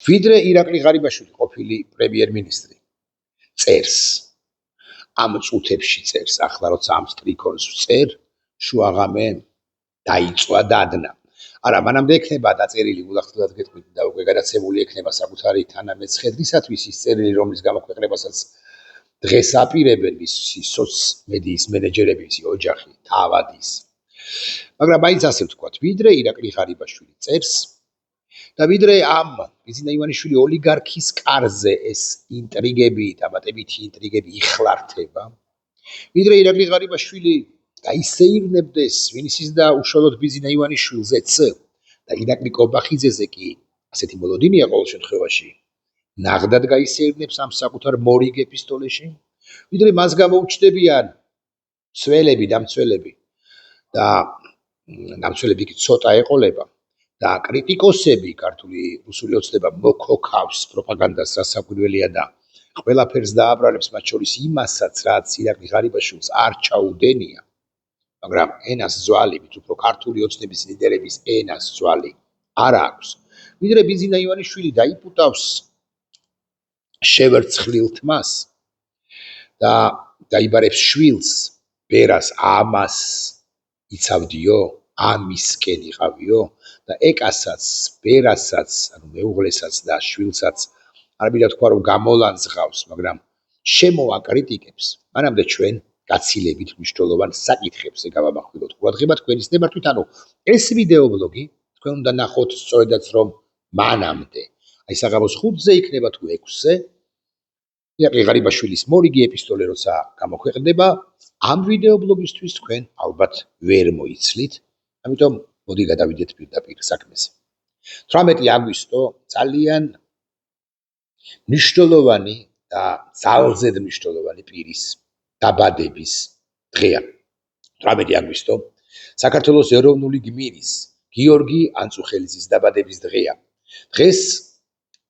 ვიდრე ირაკლი ღარიბაშვილი ყოფილი პრემიერ-მინისტრი წერს ამ წუთებში წერს ახლა როცა ამ სტრიქონს წერ შუაღამე დაიწვა დადნა არა მანამდე ექნება დაწერილი გულახდილად გეტყვით და უკვე გადაცემული ექნება საკუთარი თანამეცხედრისათვის ის წერილი რომლის გამოქვეყნებასაც დღეს აპირებენ მისი სოცმედიის მენეჯერები ისი ოჯახი თავადის მაგრამ მაინც ასე ვთქვათ ვიდრე ირაკლი ღარიბაშვილი წერს და ვიდრე ამ ბიზინა ივანიშვილი ოლიგარქის კარზე ეს ინტრიგები დამატებითი ინტრიგები იხლართება ვიდრე ირაკლი ღარიბაშვილი გაისეირნებდეს ვინისის და უშუალოდ ბიზინა ივანიშვილზეც და ირაკლი კობახიძეზე კი ასეთი მოლოდინია ყოველ შემთხვევაში ნაღდად გაისეირნებს ამ საკუთარ მორიგ ეპისტოლეში ვიდრე მას გამოუჩნდებიან ცველები დამცველები და დამცველები კი ცოტა ეყოლება და კრიტიკოსები ქართული რუსული ოცნება მოკოქავს პროპაგანდას რასაკვირველია და ყველაფერს დააბრალებს მათ შორის იმასაც რაც ირაკლი ღარიბაშვილს არ ჩაუდენია მაგრამ ენას ძვალი მით უფრო ქართული ოცნების ლიდერების ენას ძვალი არ აქვს ვიდრე ბიზინა ივანიშვილი დაიპუტავს შევერცხლილ თმას და დაიბარებს შვილს ბერას ამას იცავდიო ამისკენ იყავიო და ეკასაც ბერასაც ანუ მეუღლესაც და შვილსაც არ მინდა თქვა რომ გამოლანძღავს მაგრამ შემოაკრიტიკებს მანამდე ჩვენ გაცილებით მნიშვნელოვან საკითხებზე გავამახვილოთ ყურადღება თქვენის ნებართვით ანუ ეს ვიდეო ბლოგი თქვენ უნდა ნახოთ სწორედაც რომ მანამდე აი საღამოს 5-ზე იქნება თუ 6-ზე ირაკლი ღარიბაშვილის მორიგი ეპისტოლე როცა გამოქვეყნდება ამ ვიდეო ბლოგისთვის თქვენ ალბათ ვერ მოიცლით ამიტომ მოდი გადავიდეთ პირდაპირ საქმეზე 18 აგვისტო ძალიან მნიშვნელოვანი და ძალზედ მნიშვნელოვანი პირის დაბადების დღეა 18 აგვისტო საქართველოს ეროვნული გმირის გიორგი ანწუხელიძის დაბადების დღეა დღეს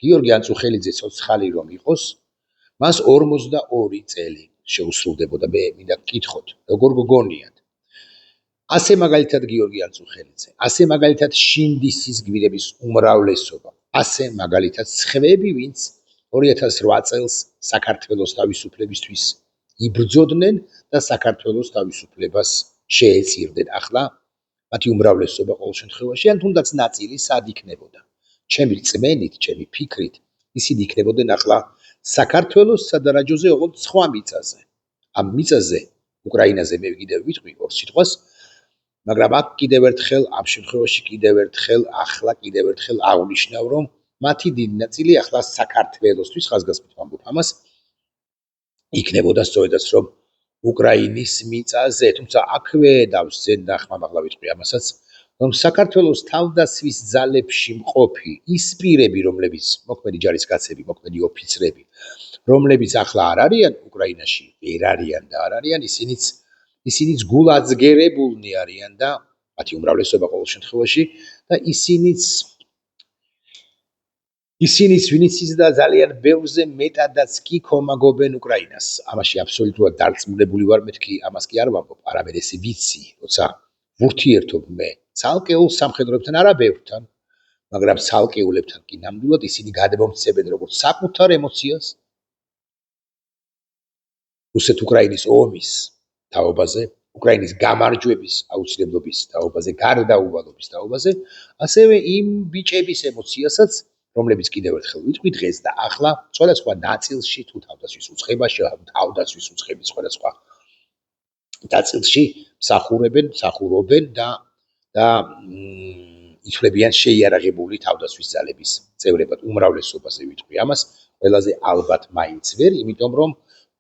გიორგი ანწუხელიძე ცოცხალი რომ იყოს მას 42 წელი შეუსრულდებოდა მე მინდა გკითხოთ როგორ გგონიათ ასე მაგალითად გიორგი ანწუხელიძე ასე მაგალითად შინდისის გმირების უმრავლესობა ასე მაგალითად სხვები ვინც 2008 წელს საქართველოს თავისუფლებისთვის იბრძოდნენ და საქართველოს თავისუფლებას შეეწირდნენ ახლა მათი უმრავლესობა ყოველ შემთხვევაში ან თუნდაც ნაწილი სად იქნებოდა ჩემი რწმენით ჩემი ფიქრით ისინი იქნებოდნენ ახლა საქართველოს სადარაჯოზე ოღონდ სხვა მიწაზე ამ მიწაზე უკრაინაზე მე კიდევ ვიტყვი ორ სიტყვას მაგრამ აქ კიდევ ერთხელ ამ შემთხვევაში კიდევ ერთხელ ახლა კიდევ ერთხელ აღნიშნავ რომ მათი დიდი ნაწილი ახლა საქართველოსთვის ხაზგასმით ვამბობ ამას იქნებოდა სწორედაც რომ უკრაინის მიწაზე თუმცა აქვე დავსძენ და ახლა ვიტყვი ამასაც რომ საქართველოს თავდასხმის ძალებში მყოფი ის პირები რომლებიც მოქმედი ჯარისკაცები მოქმედი ოფიცრები რომლებიც ახლა არ არიან უკრაინაში ვერ არიან და არ არიან ისინიც გულაძგერებულნი არიან და მათი უმრავლესობა ყოველ შემთხვევაში და ისინიც ვინიცის და ძალიან ბევრზე მეტადაც კი ქომაგობენ უკრაინას ამაში აბსოლუტურად დარწმუნებული ვარ მეთქი ამას კი არ ვამბობ არამედ ესე ვიცი როცა ვურთიერთობ მე ცალკეულ სამხედროებთან არა ბევრთან მაგრამ ცალკეულებთან კი ნამდვილად ისინი გადმომცემენ როგორც საკუთარ ემოციას რუსეთ-უკრაინის ომის თაობაზე უკრაინის გამარჯვების აუცილებლობის თაობაზე გარდაუვალობის თაობაზე ასევე იმ ბიჭების ემოციასაც რომლებიც კიდევ ერთხელ ვიტყვი დღეს და ახლა სხვადასხვა ნაწილში თუ თავდაცვის უწყებაში თავდაცვის უწყების სხვადასხვა ნაწილში მსახურობენ და ითვლებიან შეიარაღებული თავდაცვის ძალების წევრებად უმრავლესობაზე ვიტყვი ამას ყველაზე ალბათ მაინც ვერ იმიტომ რომ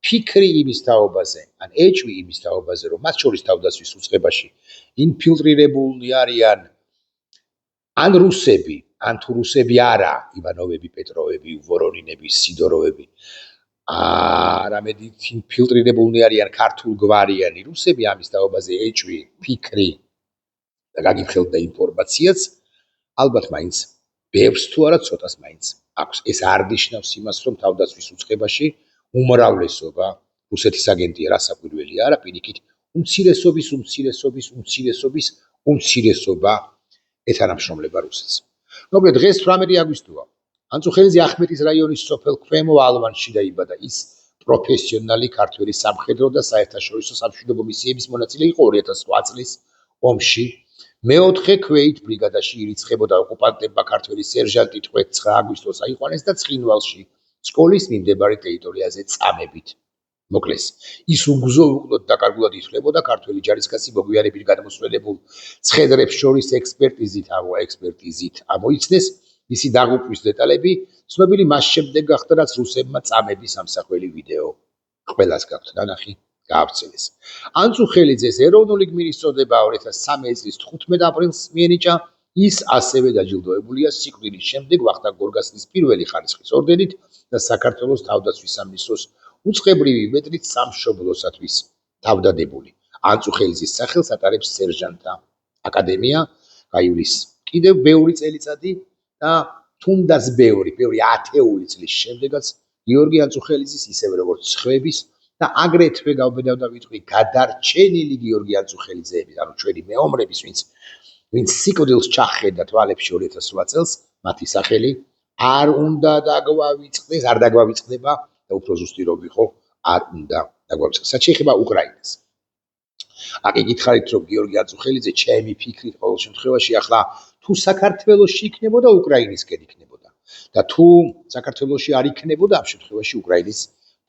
ფიქრი იმის თაობაზე ან ეჭვი იმის თაობაზე რომ მათ შორის თავდაცვის უწყებაში ინფილტრირებულნი არიან ან რუსები ან თუ რუსები არა ივანოვები პეტროვები ვორონინები სიდოროვები არამედ ინფილტრირებულნი არიან ქართულგვარიანი რუსები ამის თაობაზე ეჭვი ფიქრი და გაგიხსენდა ინფორმაციაც ალბათ მაინც ბევრს თუ არა ცოტას მაინც აქვს ეს არ ნიშნავს იმას რომ თავდაცვის უწყებაში უმრავლესობა რუსეთის აგენტია რასაკვირველია არა პირიქით უმცირესობა ეთანამშრომლება რუსეთს მოკლედ დღეს 18 აგვისტოა ანწუხელიძე ახმეტის რაიონის სოფელ ქვემო ალვანში დაიბადა. ის პროფესიონალი ქართველი სამხედრო და საერთაშორისო სამშვიდობო მისიების მონაწილე იყო 2008 წლის ომში. მეოთხე ქვეით ბრიგადაში ირიცხებოდა ოკუპანტებმა ქართველი სერჟანტი 9 აგვისტოს აიყვანეს და ცხინვალში სკოლის მიმდებარე ტერიტორიაზე წამებით მოკლეს. ის უგზო-უკვლოდ დაკარგულად ითვლებოდა ქართველი ჯარისკაცი მოგვიანებით გადმოსვენებულ ცხედრებს შორის ექსპერტიზით ამოიცნეს მისი დაღუპვის დეტალები. ცნობილი მას შემდეგ გახდა, რაც რუსებმა წამების ამსახველი ვიდეო ყველას გაქვთ ნანახი გაავრცელეს. ანწუხელიძეს ეროვნული გმირის წოდება 2013 წლის 15 აპრილს მიენიჭა. ის ასევე დაჯილდოებულია სიკვდილის შემდეგ ვახტანგ გორგასლის პირველი ხარისხის ორდენით და საქართველოს თავდაცვის სამინისტროს უწყებრივი მედლით სამშობლოსათვის თავდადებული. ანწუხელიძის სახელს ატარებს სერჟანტთა აკადემია გაივლის კიდევ ბევრი წელიწადი და თუნდაც ბევრი ათეული წლის შემდეგაც გიორგი ანწუხელიძის ისევე როგორც სხვების და აგრეთვე გავბედავ და ვიტყვი გადარჩენილი გიორგი ანწუხელიძეების, ანუ ჩვენი მეომრების, ვინც სიკვდილს ჩახედა თვალებში 2008 წელს, მათი სახელი არ უნდა დაგვავიწყდეს, არ დაგვავიწყდება და უფრო ზუსტი რომ ვიყო, არ უნდა დაგვავიწყდეს. რაც შეეხება უკრაინას. აკი გითხარით რომ გიორგი ანწუხელიძე ჩემი ფიქრით ყოველ შემთხვევაში ახლა თუ საქართველოში იქნებოდა უკრაინისკენ იქნებოდა და თუ საქართველოში არ იქნებოდა ამ შემთხვევაში უკრაინის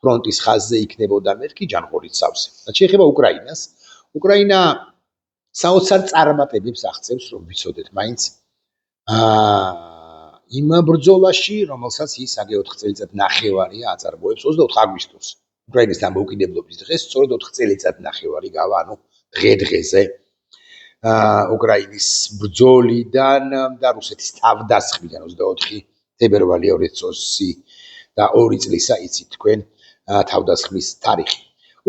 ფრონტის ხაზზე იქნებოდა მეთქი ჯანღორით სავსე. რაც შეეხება უკრაინას, უკრაინა საოცარ წარმატებებს აღწევს, რომ ვიცოდეთ მაინც იმ ბრძოლაში, რომელსაც ის აგე 4 წელიწად ნახევარია აწარმოებს 24 აგვისტოს. უკრაინის დამოუკიდებლობის დღეს სწორედ 4 წელიწად ნახევარი გავა, ანუ დღე-დღეზე უკრაინის ბრძოლიდან და რუსეთის თავდასხმიდან 24 თებერვალი 2022 წლისა იცით თქვენ თავდასხმის თარიღი.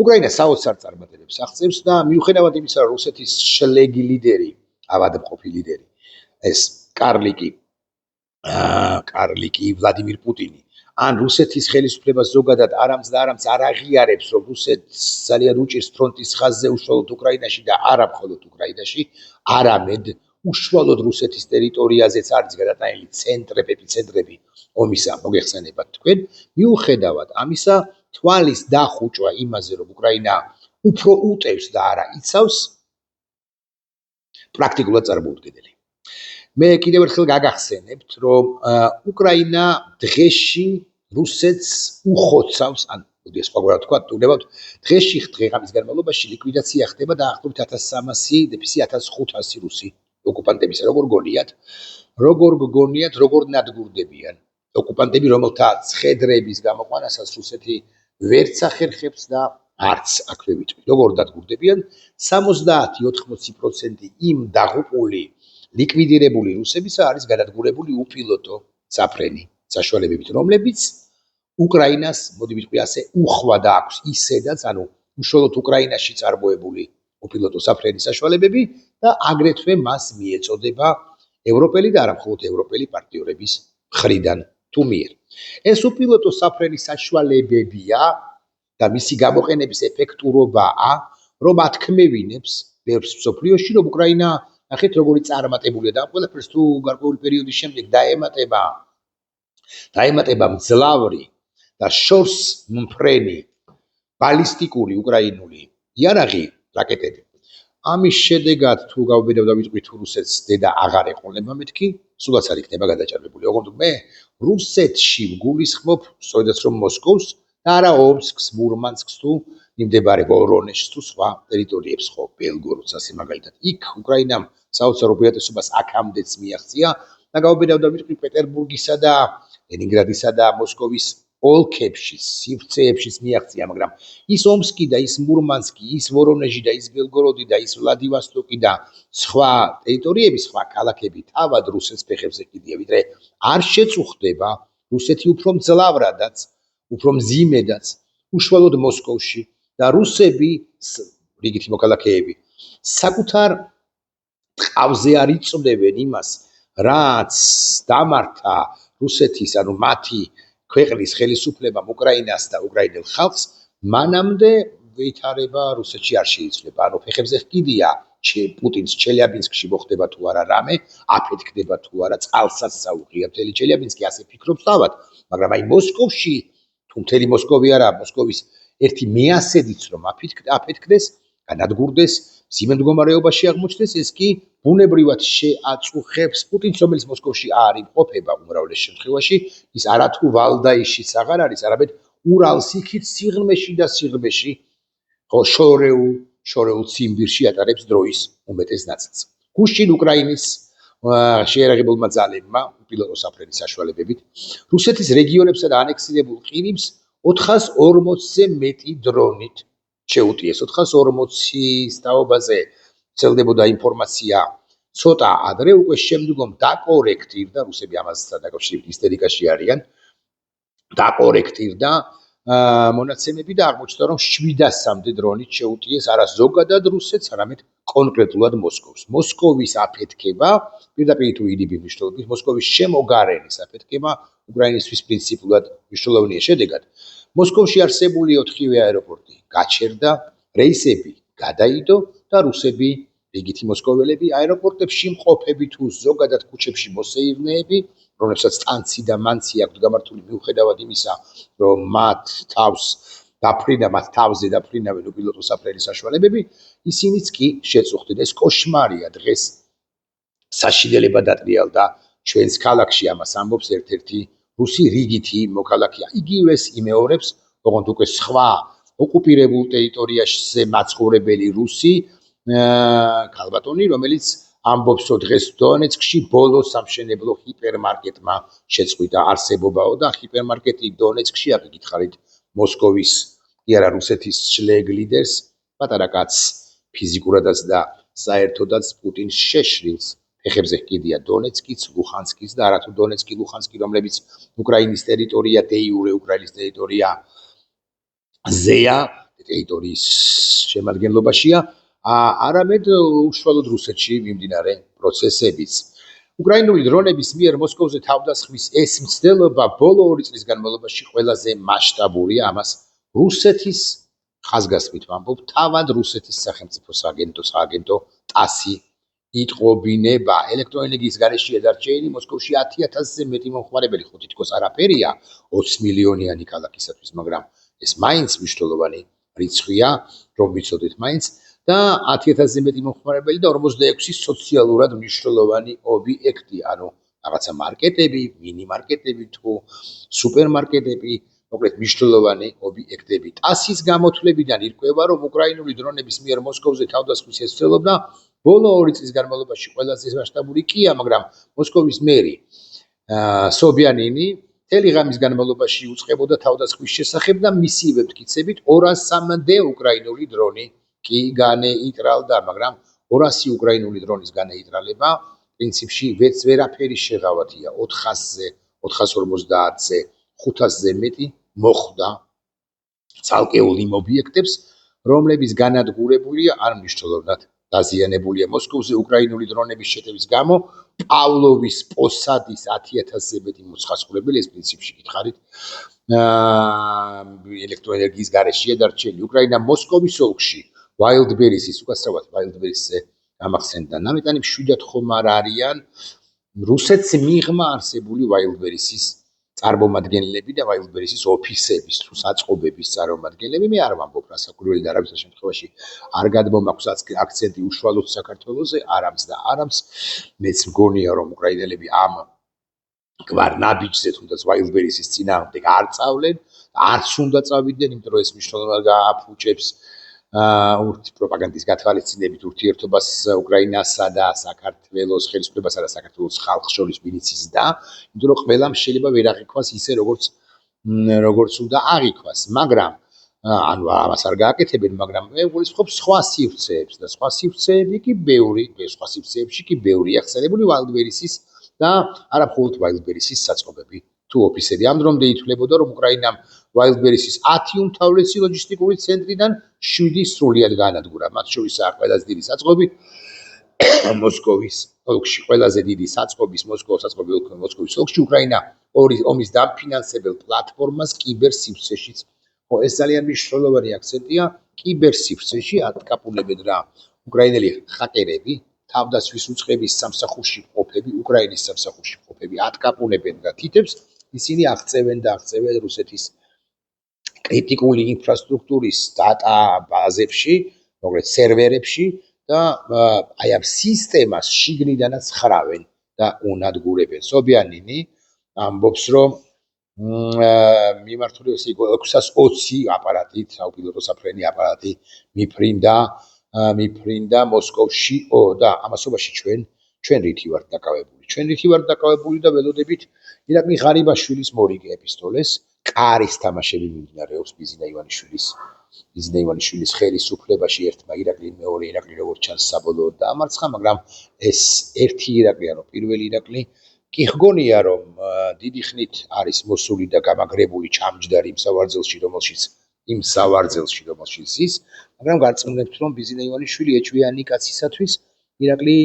უკრაინა საოცარ წარმატებებს აღწევს და მიუხედავად იმისა, რომ რუსეთის შლეგი ლიდერი, ავადმყოფი ლიდერი, ეს კარლიკი ვლადიმირ პუტინი, ან რუსეთის ხელისუფლება ზოგადად არამც არ აღიარებს, რომ რუსეთს ძალიან უჭირს ფრონტის ხაზზე უშუალოდ უკრაინაში და არა მხოლოდ უკრაინაში, არამედ უშუალოდ რუსეთის ტერიტორიაზეც არის გადატანილი ეპიცენტრები ომისა, მოგეხსენებათ თქვენ. მიუხედავად ამისა, თვალის დახუჭვა იმაზე, რომ უკრაინა უფრო უტევს და არა იცავს, პრაქტიკულად წარმოუდგენელი. მე კიდევ ერთხელ გაგახსენებთ, რომ უკრაინა დღეში რუსეთს უხოცავს, ან მოდი სხვაგვარად ვთქვა, უნებავთ დღეში დღეღამის განმავლობაში ლიკვიდაცია ხდება დაახლოებით 1300 და 1500 რუსი ოკუპანტებისა. როგორ გგონიათ, როგორ ნადგურდებიან ოკუპანტები, რომელთა ცხედრების გამოყვანასაც რუსეთი ვერც ახერხებს და არც აქვე ვიტყვი. როგორ დადგურდებიან? 70-80% იმ დაღუპული ლიკვიდირებული რუსებისა არის გადადგურებული უპილოტო საფრენი საშუალებებით, რომლებიც უკრაინას, მოდი ვიტყვი ასე, უხვადა აქვს ისედაც, ანუ უშუალოდ უკრაინაში წარმოებული უპილოტო საფრენი საშუალებები და აგრეთვე მას მიეწოდება ევროპელი და არა მხოლოდ ევროპელი პარტნიორების მხრიდან თუ მიერ. ეს უპილოტო საფრენი საშუალებებია და მისი გამოყენების ეფექტურობაა, რომ ათქმევინებს ბევრს მსოფლიოში, რომ უკრაინა ნახეთ როგორი წარმატებულია და ამ ყველაფერს თუ გარკვეული პერიოდის შემდეგ დაემატება მძლავრი და შორს მფრენი ბალისტიკური უკრაინული იარაღი რაკეტები. ამის შედეგად თუ გავბედავ და ვიტყვი თუ რუსეთს დედა აღარ ეყოლება მეთქი, სულაც არ იქნება გადაჭარბებული. ოღონდ მე რუსეთში ვგულისხმობ სწორედაც რომ მოსკოვს და არა ომსკს, მურმანსკს თუ მიმდებარე ვორონეჟს თუ სხვა ტერიტორიებს ხო, ბელგოროდს ასე მაგალითად. იქ უკრაინამ საოცარ უპირატესობას აქამდეც მიაღწია და გავბედავ და ვიტყვი პეტერბურგისა და ლენინგრადისა და მოსკოვის ოლქებში, სივრცეებშიც მიაღწია, მაგრამ ის ომსკი და ის მურმანსკი, ის ვორონეჟი და ის ბელგოროდი და ის ვლადივოსტოკი და სხვა ტერიტორიები, სხვა ქალაქები თავად რუსეთის ფეხებზე კიდია, ვიდრე არ შეწუხდება რუსეთი უფრო მძლავრადაც, უფრო მძიმედაც, უშუალოდ მოსკოვში და რუსები, რიგითი მოქალაქეები, საკუთარ ტყავზე არ იწვევენ იმას, რაც დამართა რუსეთის, ანუ მათი ქვეყნის ხელისუფლებამ უკრაინას და უკრაინელ ხალხს, მანამდე ვითარება რუსეთში არ შეიძლება. ანუ ფეხებზე ჰკიდია პუტინს ჩელიაბინსკში მოხდება თუ არა რამე, აფეთქდება თუ არა, წყალსაც საუღია მთელი ჩელიაბინსკი ასე ფიქრობს თავად, მაგრამ აი მოსკოვში თუ მთელი მოსკოვი არა, მოსკოვის ერთი მეასედიც რომ აფეთქდეს, განადგურდეს, მძიმე მდგომარეობაში აღმოჩნდეს, ეს კი ბუნებრივად შეაწუხებს პუტინს, რომელიც მოსკოვში არ იმყოფება უმრავლეს შემთხვევაში, ის არათუ ვალდაიშიც აღარ არის, არამედ ურალს იქით სიღრმეში და სიღრმეში, ხო, შორეულ ციმბირში ატარებს დროის უმეტეს ნაწილს. გუშინ უკრაინის შეიარაღებულმა ძალებმა უპილოტო საფრენის საშუალებებით რუსეთის რეგიონებსა და ანექსირებულ ყირიმს 440-ზე მეტი დრონით შეუტიეს. 440-ის თაობაზე ვრცელდებოდა ინფორმაცია ცოტა ადრე, უკვე შემდგომ დაკორექტირდა, რუსები ამასთან დაკავშირებით ისტერიკაში არიან, დაკორექტირდა მონაცემები და აღმოჩნდა, რომ 700-მდე დრონით შეუტიეს არა ზოგადად რუსეთს, არამედ კონკრეტულად მოსკოვს. მოსკოვის აფეთქება, პირდაპირ თუ იდიბი მნიშვნელობით, მოსკოვის შემოგარენის აფეთქება უკრაინისთვის პრინციპულად მნიშვნელოვანია. შედეგად, მოსკოვში არსებული 4-ვე აეროპორტი გაჩერდა, რეისები გადაიდო და რუსები, რიგითი მოსკოველები აეროპორტებში მყოფები თუ ზოგადად ქუჩებში მოსეირნეები, რომლებსაც ტანცი და მანცი აქვთ გამართული მიუხედავად იმისა, რომ მათ თავზე დაფრინავენ უპილოტო საფრენის საშუალებები, ისინიც კი შეწუხდნენ. ეს კოშმარია დღეს საშინელება დატრიალდა ჩვენს ქალაქში, ამას ამბობს ერთ-ერთი რუსი რიგითი მოქალაქე. იგივეს იმეორებს, ოღონდ უკვე სხვა ოკუპირებულ ტერიტორიაზე მაცხოვრებელი რუსი ქალბატონი, რომელიც ამბობს, რომ დღეს დონეცკში ბოლო სამშენებლო ჰიპერმარკეტმა შეწყვიტა არსებობაო და ჰიპერმარკეტი დონეცკში, აქ გითხარით, მოსკოვის კი არა რუსეთის შლეგლიდერს, პატარა კაცს ფიზიკურადაც და საერთოდაც პუტინს შეშლილს. ფეხებზე ჰკიდია დონეცკიც, ლუხანსკიც და არათუ დონეცკი, ლუხანსკი, რომლებიც უკრაინის ტერიტორია, დე-იურე უკრაინის ტერიტორია ზეა, ტერიტორიის შემადგენლობაშია, არამედ უშუალოდ რუსეთში მიმდინარე პროცესებიც. უკრაინული დრონების მიერ მოსკოვზე თავდასხმის ეს მცდელობა ბოლო 2 წლის განმავლობაში ყველაზე მასშტაბურია, ამას რუსეთის ხაზგასმით ვამბობ, თავად რუსეთის სახელმწიფო სააგენტო ტასი იტყობინება. ელექტროენერგიის გარეშე დარჩენილი მოსკოვში 10,000-ზე მეტი მომხმარებელი, ხო თითქოს არაფერია 20 მილიონიანი ქალაქისათვის, მაგრამ ეს მაინც მნიშვნელოვანი რიცხვია, რომ ვიცოდეთ მაინც და 10,000-ზე მეტი მომხმარებელი და 46 სოციალურად მნიშვნელოვანი ობიექტი, ანუ რაღაცა მარკეტები, მინი-მარკეტები თუ სუპერმარკეტები, მოკლედ მნიშვნელოვანი ობიექტები. ტასის გამოთვლებიდან ირკვევა, რომ უკრაინული დრონების მიერ მოსკოვზე თავდასხმის ეს ცდილობა ბოლო 2 წლის განმავლობაში ყველაზე მასშტაბური კია, მაგრამ მოსკოვის მერი სობიანინი მთელი ღამის განმავლობაში უწყებოდა თავდასხმის შესახებ და მისივე მტკიცებით 200-მდე უკრაინული დრონი კი განეიტრალდა, მაგრამ 200 უკრაინული დრონის განეიტრალება პრინციპში ვერაფერი შეღავათია. 400-ზე, 450-ზე, 500-ზე მეტი მოხვდა ცალკეულ იმ ობიექტებს, რომლების განადგურებულია არ მნიშვნელოვნად დაზიანებულია. მოსკოვზე უკრაინული დრონების შეტევის გამო პავლოვის პოსადის 10,000-ზე მეტი მოცხასყურებელი, ეს პრინციპში გითხარით, ელექტროენერგიის გარეშეა დარჩენილი. უკრაინა მოსკოვის ოლქში ვაილდბერისის, უკაცრავად ვაილდბერისზე გამახსენდა ნამეტანი 7 ხომ არ არიან რუსეთს მიღმა არსებული ვაილდბერისის წარმომადგენლები და ვაილდბერისის ოფისების თუ საწყობების წარმომადგენლები. მე არ ვამბობ რასაკვირველი და არავის შემთხვევაში არ გადმომაქვს აქცენტი უშუალოდ საქართველოზე, არამც და არამც. მეც მგონია, რომ უკრაინელები ამ გვარ ნაბიჯზე თუნდაც ვაილდბერისის წინააღმდეგ არ წავლენ, არც უნდა წავიდნენ, იმიტომ რომ ეს მნიშვნელოვნად გააფუჭებს პროპაგანდის გათვალისწინებით ურთიერთობას უკრაინასა და საქართველოს ხელისუფლებასა და საქართველოს ხალხს შორის მილიციის და იმიტომ რომ ყველამ შეიძლება ვერ აღიქვას ისე როგორც უნდა აღიქვას, მაგრამ ანუ ამას არ გააკეთებენ, მაგრამ მე ვგულისხმობ სხვა სივრცეებს და სხვა სივრცეები კი ბევრი, სხვა სივრცეებში კი ბევრი ახსენებული ვაილდბერისის და არა მხოლოდ ვაილდბერისის საწყობები თუ ოფისები. ამ დრომდე ითვლებოდა, რომ უკრაინამ ვაილდბერისის 10 უმთავრესი ლოჯისტიკური ცენტრიდან 7 სრულად განადგურა. მათ შორისაა ყველაზე დიდი საწყობი მოსკოვის ოლქში, ყველაზე დიდი საწყობის მოსკოვის ოლქში უკრაინა ომის დამფინანსებელ პლატფორმას კიბერ სივრცეშიც ეს ძალიან მნიშვნელოვანი აქცენტია კიბერსივრცეში ატკაპულებენ რა უკრაინელი ჰაკერები თავდაცვის უწყების სამსახურში მყოფები უკრაინის სამსახურში მყოფები ატკაპულებენ და თითებს ისინი აღწევენ რუსეთის კრიტიკული ინფრასტრუქტურის დატა ბაზებში, მოკლედ სერვერებში და აი ამ სისტემას შიგნიდანაც ხრავენ და უნადგურებენ. სობიანინი ამბობს, რომ მიმართული 620 აპარატით, საუპილოტო საფრენი აპარატი მიფრინდა მოსკოვში და ამასობაში ჩვენ რითი ვართ დაკავებული და ველოდებით ირაკლი ღარიბაშვილის მორიგე ეპისტოლეს კარის თამაშები მიმდინარეობს ბიზინა ივანიშვილის ხელისუფლებაში ერთმა ირაკლი მეორე ირაკლი როგორც ჩანს საბოლოოდ დაამარცხა, მაგრამ ეს ერთი ირაკლი ანუ პირველი ირაკლი კი ხგონია რომ დიდი ხნით არის მოსული და გამაგრებული ჩამჯდარი იმ სავარძელში რომელშიც ის, მაგრამ გარწმუნებთ რომ ბიზინა ივანიშვილი ეჭვიანი კაცისათვის ირაკლი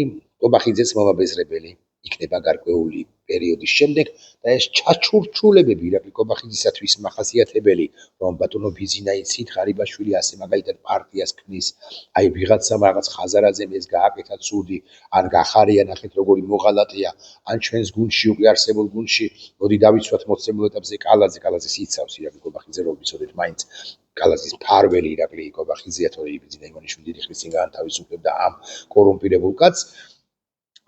კობახიძეც მომაბეზრებელი იქნება გარკვეული პერიოდის შემდეგ და ეს ჩაჩურჩულებები ირაკლი კობახიძისათვის მახასიათებელი რომ ბატონო ბიზინა იცით ღარიბაშვილი ასე მაგალითად პარტიას ქმნის აი ვიღაცამ რაღაც ხაზარაძემ ეს გააკეთა ცუდი ან გახარია ნახეთ როგორი მოღალატეა ან ჩვენს გუნდში უკვე არსებულ გუნდში მოდი დავიცვათ მოცემულ ეტაპზე კალაძეს იცავს ირაკლი კობახიძე რომ ვიცოდეთ მაინც კალაძის ფარველი ირაკლი კობახიძეა თორე ბიზინა ივანიშვილი დიდი ხნის წინ განთავისუფლებდა ამ კორუმპირებულ კაცს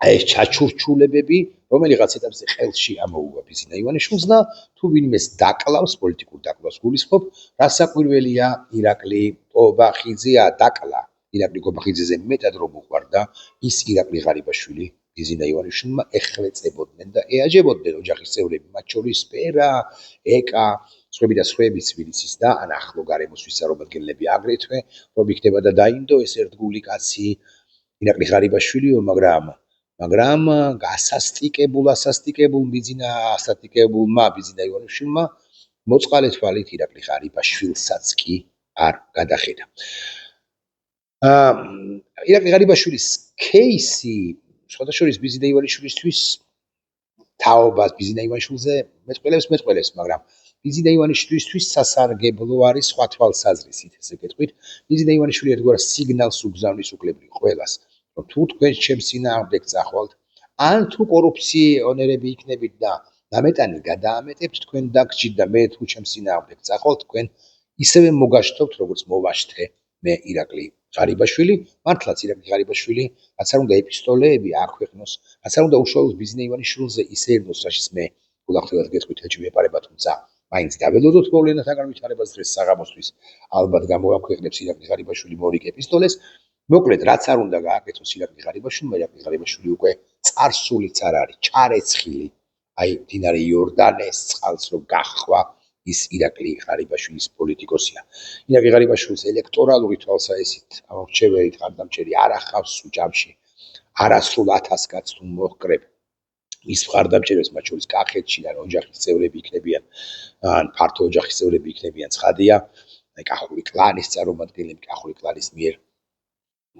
აი ეს ჩაჩურჩულებები რომელიღაც ეტაპზე ხელში ამოუვა ბიზინა ივანიშვილს და თუ ვინმეს დაკლავს პოლიტიკურ დაკლავს გულისხმობ რასაკვირველია ირაკლი კობახიძეა დაკლა ირაკლი კობახიძეზე მეტად რომ უყვარდა ის ირაკლი ღარიბაშვილი ბიზინა ივანიშვილმა ეხვეწებოდნენ და ეაჯებოდნენ ოჯახის წევრები მათ შორის პერა ეკა სხვებიც ვინცის და ან ახლო გარემოსთვის წარმომადგენლები აგრეთვე რომ იქნება და დაინდო ეს ერთგული კაცი ირაკლი ღარიბაშვილიო მაგრამ ასასტიკებულმა ბიზინა ივანიშვილმა მოწყალე თვალით ირაკლი ღარიბაშვილსაც კი არ გადახედა. ირაკლი ღარიბაშვილის кейსი სხვადასხვა ბიზინა ივანიშვილისთვის თაობას ბიზინა ივანიშვილზე მეტყველებს, მაგრამ ბიზინა ივანიშვილისთვის სასარგებლო არის სხვა თვალსაზრისით, ესე გეტყვით. ბიზინა ივანიშვილი ერთგვარ სიგნალს უგზავნის უკლებრივ ყველას, რომ თუ თქვენ ჩემს წინააღმდეგ წახვალთ, ან თუ კორუფციონერები იქნებით და დამეტანი გადაამეტებთ თქვენ დაგჭირთ და მე თუ ჩემს წინააღმდეგ წახვალთ, თქვენ ისევე მოგაშთობთ, როგორც მოვაშთე მე ირაკლი ღარიბაშვილი, მართლაც ირაკლი ღარიბაშვილი, რაც არ უნდა ეპისტოლეები აქვეყნოს, რაც არ უნდა უშუალოდ ბიზინა ივანიშვილზე ისე ერნოს, რაშიც მე გულახდილად გეტყვით ეჭვი ეპარება, თუმცა მაინც დაველოდოთ მოვლენათა განვითარებას დღეს საღამოსთვის ალბათ გამოაქვეყნებს ირაკლი ღარიბაშვილი მორიგ ეპისტოლეს. მოკლედ, რაც არ უნდა გააკეთოს ირაკლი ღარიბაშვილმა, ირაკლი ღარიბაშვილი უკვე წარსულიც არ არის, ჩარეცხილი, აი მდინარე იორდანეს წყალს რომ გაჰყვა ის ირაკლი ღარიბაშვილის პოლიტიკოსია. ირაკლი ღარიბაშვილის ელექტორალური თვალსაჩინით ამორჩეველი ხარდამჭერი არ ახავს ჯამში არასრულ 1000 კაცს თუ მოჰკრებ ის ხარდამჭერებს მათ შორის კახეთში ან ოჯახის წევრები იქნებიან ან ფართო ოჯახის წევრები იქნებიან ცხადია აი კახური კლანის წარმომადგენლები კახური კლანის მიერ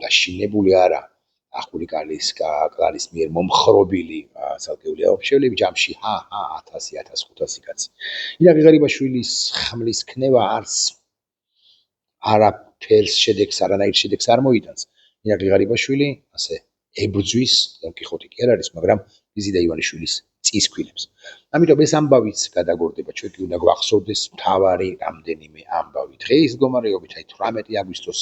დაშინებული არა კახური კლანის მიერ მომხრობილი ცალკეული ამორჩევლები ჯამში 1000-1500 კაცი. ირაკლი ღარიბაშვილის ხმლის ქნება არაფერს არანაირ შედეგს არ მოიტანს. ირაკლი ღარიბაშვილი ასე ებრძვის დონ კიხოტი კი არ არის, მაგრამ ბიზინა ივანიშვილის წისქვილებს. ამიტომ ეს ამბავიც გადაგორდება, ჩვენ კი უნდა გვახსოვდეს მთავარი რამდენიმე ამბავი. დღეის მდგომარეობით აი 18 აგვისტოს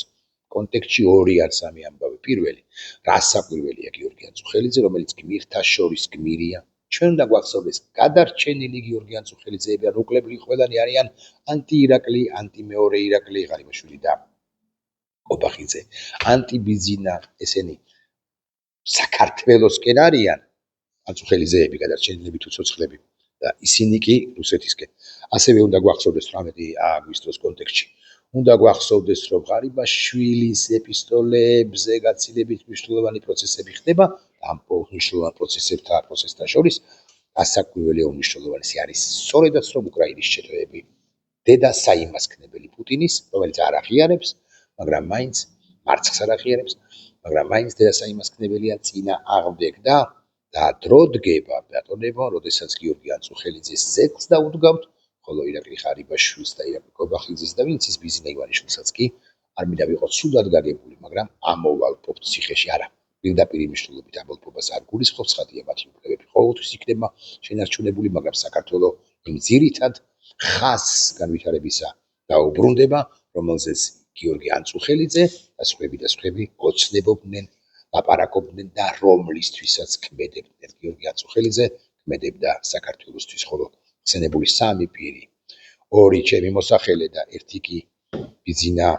კონტექსტში 2 ან 3 ამბავი. პირველი, რასაკვირველია გიორგი ანწუხელიძე, რომელიც გმირთა შორის გმირია. ჩვენ უნდა გვახსოვდეს გადარჩენილი გიორგი ანწუხელიძეები ან უკლებრივ ყველანი არიან ანტი-ირაკლი, ანტი-მეორე ირაკლი ღარიბაშვილი და კობახიძე. ანტი-ბიზინა ესენი საქართველოსკენ არიან ანწუხელიძეები გადარჩენილები თუ ცოცხლები და ისინი კი რუსეთისკენ. ასევე უნდა გვახსოვდეს 18 აგვისტოს კონტექსტში. უნდა გვახსოვდეს რომ ღარიბაშვილის ეპისტოლეებზე გაცილებით მნიშვნელოვანი პროცესები ხდება ამ მნიშვნელოვან პროცესთა შორის ასაკვირველი უმნიშვნელოვანესი არის სწორედაც რომ უკრაინის შეტევები დედა საიმასქნებელი პუტინის რომელიც არ აღიარებს მაგრამ მაინც მარცხს არ აღიარებს მაგრამ მაინც დედა საიმასქნებელია წინააღმდეგ და დრო დგება ბატონებო როდესაც გიორგი ანწუხელიძეს ზეწს დაუდგავთ ხოლო ირაკლი ხარიბაშვილს და ირაკლი კობახიძეს და ვინც ის ბიზინა ივანიშვილსაც კი არ მინდა ვიყოთ სულად გაგებული, მაგრამ ამოვალფობთ ციხეში. არა, პირდაპირ მნიშვნელობით ამოვალფობას არ გულისხმობს, ხათია მათი უფლებები ყოველთვის იქნება შენარჩუნებული, მაგრამ საქართველოს იმ ძირითად ხაზს განვითარებისა დაუბრუნდება, რომელზეც გიორგი ანწუხელიძე და სხვები ოცნებობდნენ, ლაპარაკობდნენ და რომლისთვისაც ქმედებდნენ. გიორგი ანწუხელიძე ქმედებდა საქართველოსთვის, ხოლო ხსენებული სამი პირი, ორი ჩემი მოსახელე და ერთი კი ბიზინა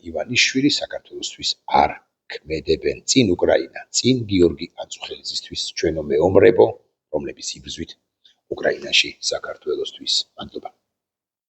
ივანიშვილი საქართველოსთვის არ ქმედებენ. წინ უკრაინა, წინ გიორგი ანწუხელიძისთვის ჩვენო მეომრებო, რომლების იბრძვით უკრაინაში საქართველოსთვის. მადლობა.